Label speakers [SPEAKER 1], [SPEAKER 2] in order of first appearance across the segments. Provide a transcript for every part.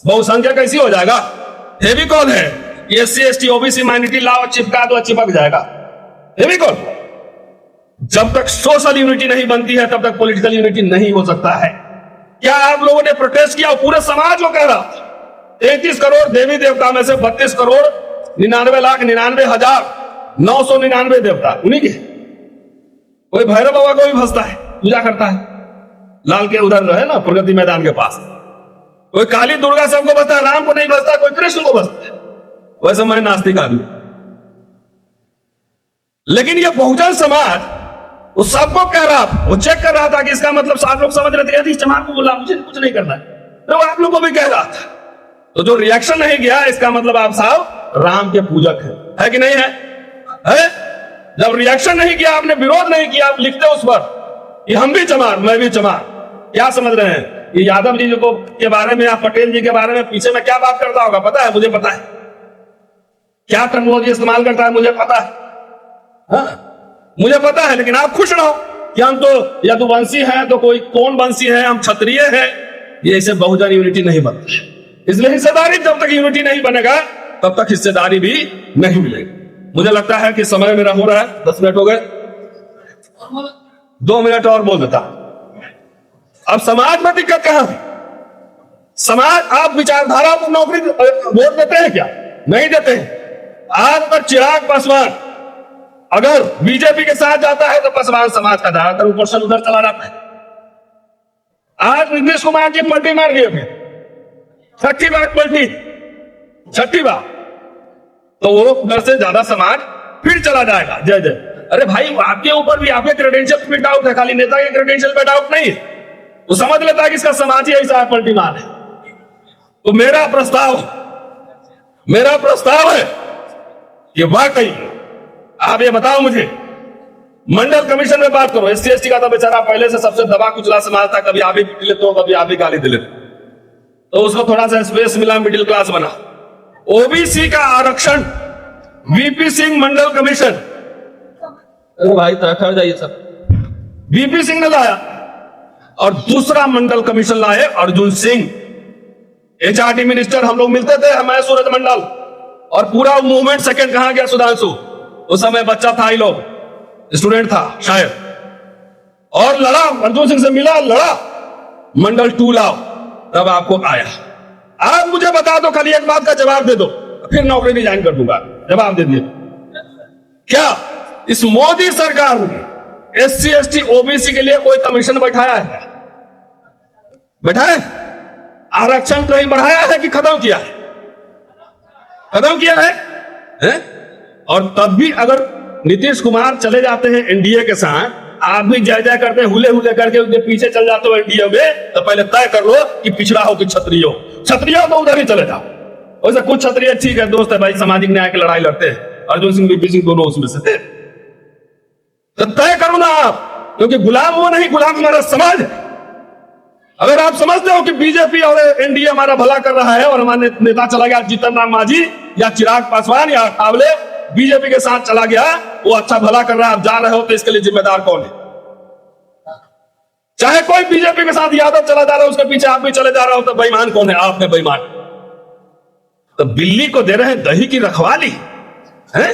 [SPEAKER 1] बहुसंख्यक कैसी हो जाएगा? ये भी कौन है? SC ST OBC minority law चिपका दो, चिपक जाएगा। ये भी कौन? जब तक सोशल यूनिटी नहीं बनती है तब तक पॉलिटिकल यूनिटी नहीं हो सकता है। क्या आप लोगों ने प्रोटेस्ट किया? पूरे समाज को कह रहा 33 करोड़ देवी देवता में से 32 करोड़ 99,99,999 देवता उन्हीं के। कोई भैरव बाबा को भी भसता है, पूजा करता है, लाल के उधर है ना प्रगति मैदान के पास। कोई काली दुर्गा सबको बसता है, राम को नहीं बसता, कोई कृष्ण को बसता है। वैसे मैं नास्तिक आदमी, लेकिन ये बहुजन समाज वो सबको कह रहा, वो चेक कर रहा था कि इसका मतलब सात लोग समझ रहे थे चमार को बोला मुझे कुछ नहीं करना है, तो आप लोग को भी कह रहा था। तो जो रिएक्शन नहीं गया इसका मतलब आप साहब राम के पूजक है कि नहीं है? जब रिएक्शन नहीं किया, आपने विरोध नहीं किया, आप लिखते उस पर कि हम भी चमार मैं भी चमार। क्या समझ रहे हैं? ये यादव जी को के बारे में या पटेल जी के बारे में पीछे में क्या बात करता होगा पता है? मुझे पता है क्या टर्मिनोलॉजी इस्तेमाल करता है, मुझे पता है। मुझे पता है, लेकिन आप खुश रहो कि हम तो यदुवंशी हैं, तो कोई कौन वंशी है, हम क्षत्रिय हैं। ये ऐसे बहुजन यूनिटी नहीं बनती, इसलिए हिस्सेदारी जब तक यूनिटी नहीं बनेगा तब तक हिस्सेदारी भी नहीं मिलेगी। मुझे लगता है कि समय मेरा हो रहा है, 10 मिनट हो गए, 2 मिनट और बोल देता। अब समाज में दिक्कत कहां है? समाज आप विचारधारा को नौकरी वोट देते हैं क्या? नहीं देते हैं। आज अगर चिराग पासवान अगर बीजेपी के साथ जाता है तो पासवान समाज का ज्यादातर ऊपर उधर चला जाता है। आज नीतीश कुमार जी पलटी मार गए, 6ठी बार पलटी, 6ठी बार, तो वो उधर से ज्यादा समाज फिर चला जाएगा। जय जय। अरे भाई, आपके ऊपर भी आपके क्रेडेंशियल पे डाउट है, खाली नेता के क्रेडेंशियल पे डाउट नहीं है। वो समझ लेता है कि इसका समाज ही ऐसा पलटी मार है। तो मेरा प्रस्ताव है कि वाकई आप ये बताओ मुझे, मंडल कमीशन में बात करो। SC ST का तो बेचारा पहले से सबसे दबा कुचला समाज था, कभी आप भी पीट लेते हो, कभी आप भी गाली दे लेते, तो उसको थोड़ा सा स्पेस मिला, मिडिल क्लास बना। OBC का आरक्षण VP सिंह मंडल कमीशन, अरे भाई ठहर जाइए सर, VP सिंह ने लाया और दूसरा मंडल कमीशन लाए अर्जुन सिंह, HRD मिनिस्टर। हम लोग मिलते थे, मैं सूरज मंडल, और पूरा मूवमेंट सेकंड कहां गया? सुधांशु, उस समय बच्चा था, ही लोग स्टूडेंट था शायद, और लड़ा, अर्जुन सिंह से मिला, लड़ा, मंडल 2 लाओ, तब आपको आया। आप मुझे बता दो, खाली एक बात का जवाब दे दो, फिर नौकरी रिजाइन कर दूंगा। जवाब दे दिए। क्या इस मोदी सरकार ने SC ST OBC के लिए कोई कमीशन बैठाया है? बैठाया? आरक्षण कहीं बढ़ाया है कि खत्म किया है? खत्म किया है? और तब भी अगर नीतीश कुमार चले जाते हैं NDA के साथ, आप भी जय जय करते हैं, हुले हुले करके उनके पीछे चल जाते हो NDA में, तो पहले तय कर लो कि पिछड़ा हो कि क्षत्रिय हो। क्षत्रिय तो उधर ही चले जाओ। वैसे कुछ क्षत्रिय ठीक है, दोस्त है भाई, सामाजिक न्याय की लड़ाई लड़ते हैं, अर्जुन सिंह VP सिंह दोनों उसमें से थे। तो तय करो ना आप, क्योंकि गुलाम वो नहीं, गुलाम हमारा समाज है। अगर आप समझते हो कि बीजेपी और NDA हमारा भला कर रहा है और हमारे नेता चला गया जीतन राम मांझी या चिराग पासवान या कावले बीजेपी के साथ चला गया, वो अच्छा भला कर रहा है, आप जा रहे हो, तो इसके लिए जिम्मेदार कौन है? चाहे कोई बीजेपी के साथ यादव चला जा रहा है, उसके पीछे आप भी चले जा रहे हो, तो बेईमान कौन है? आप है बेईमान। तो बिल्ली को दे रहे हैं दही की रखवाली है,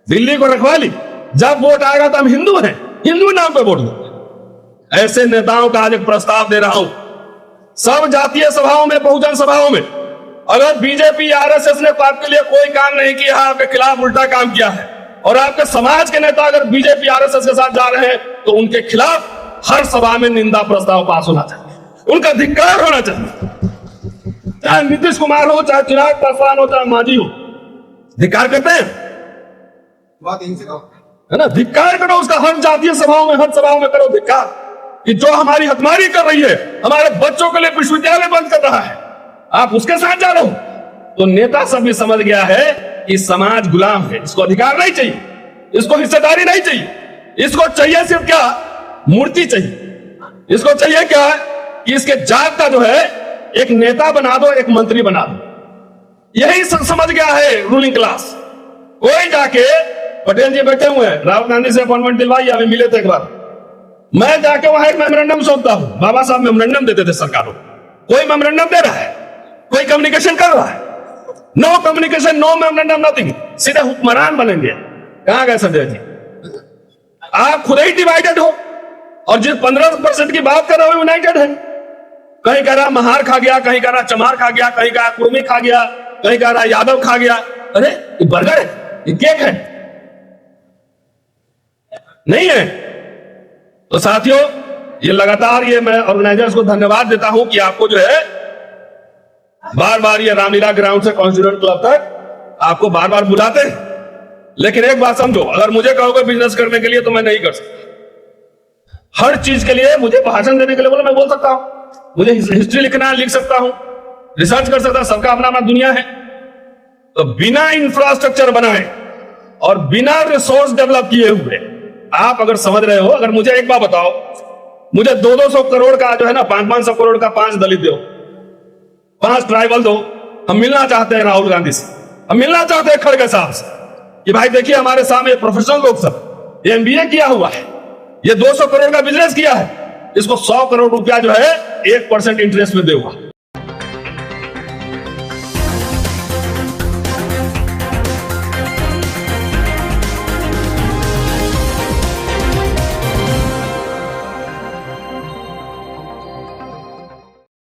[SPEAKER 1] बिल्ली को रखवाली। जब वोट आएगा तो हम हिंदू हैं, हिंदू नाम पे वोट दो। ऐसे नेताओं का आज एक प्रस्ताव दे रहा हूं, सब जातीय सभाओं में, बहुजन सभाओं में, अगर बीजेपी RSS ने आपके लिए कोई काम नहीं किया, आपके खिलाफ उल्टा काम किया है, और आपके समाज के नेता अगर बीजेपी RSS के साथ जा रहे हैं, तो उनके खिलाफ हर सभा में निंदा प्रस्ताव पास होना चाहिए, उनका धिक्कार होना चाहिए। चाहे नीतीश कुमार हो, चाहे चिराग पासवान हो, चाहे मांझी हो, धिक्कार करते हैं, है ना? धिक्कार करो उसका, हर जातीय सभाओं में, हर सभाओं में करो धिक्कार, कि जो हमारी हतमारी कर रही है, हमारे बच्चों के लिए विश्वविद्यालय बंद कर रहा है, आप उसके साथ जा रहे हो। तो नेता सब भी समझ गया है कि समाज गुलाम है, इसको अधिकार नहीं चाहिए, इसको हिस्सेदारी नहीं चाहिए, इसको चाहिए सिर्फ क्या? मूर्ति चाहिए। इसको चाहिए क्या? कि इसके जात का जो है एक नेता बना दो, एक मंत्री बना दो। यही समझ गया है रूलिंग क्लास। कोई जाके, पटेल जी बैठे हुए हैं, राहुल गांधी से अपॉइंटमेंट दिलवाई, अभी मिले थे एक बार, मैं जाके वहां एक मेमोरेंडम सौंपता हूं। बाबा साहब मेमोरेंडम देते थे सरकारों, कोई मेमोरेंडम दे रहा है? कोई कम्युनिकेशन कर रहा है? No communication, no memorandum, nothing. सीधे हुक्मरान बनेंगे। कहां गए संजय जी? आप खुद ही डिवाइडेड हो, और जिस 15% की बात कर रहे हो यूनाइटेड है। कहीं कह रहा महार खा गया, कहीं कह रहा चमार खा गया, कहीं कह रहा कुर्मी खा गया, कहीं कह रहा यादव खा गया। अरे ये बर्गर है, ये केक है, नहीं है। तो साथियों, ये लगातार ये मैं ऑर्गेनाइजर्स को धन्यवाद देता हूं कि आपको जो है बार बार ये रामलीला ग्राउंड से कॉन्स्टिट्यूएंट क्लब तक आपको बार बार बुलाते हैं। लेकिन एक बात समझो, अगर मुझे कहोगे बिजनेस करने के लिए तो मैं नहीं कर सकता। हर चीज के लिए मुझे भाषण देने के लिए बोलो, मैं बोल सकता हूं, मुझे हिस्ट्री लिखना लिख सकता हूं, रिसर्च कर सकता हूं, सबका अपना अपना दुनिया है। तो बिना इंफ्रास्ट्रक्चर बनाए और बिना रिसोर्स डेवलप किए हुए आप अगर समझ रहे हो, अगर मुझे एक बात बताओ, मुझे 200 करोड़ का जो है ना 500 करोड़ का 5 दलित दो, 5 ट्राइबल दो, हम मिलना चाहते हैं राहुल गांधी से, हम मिलना चाहते हैं खड़गे साहब से कि भाई देखिए हमारे सामने प्रोफेशनल लोग सब, ये MBA किया हुआ है, ये 200 करोड़ का बिजनेस किया है, इसको 100 करोड़ रुपया जो है 1% इंटरेस्ट में देगा।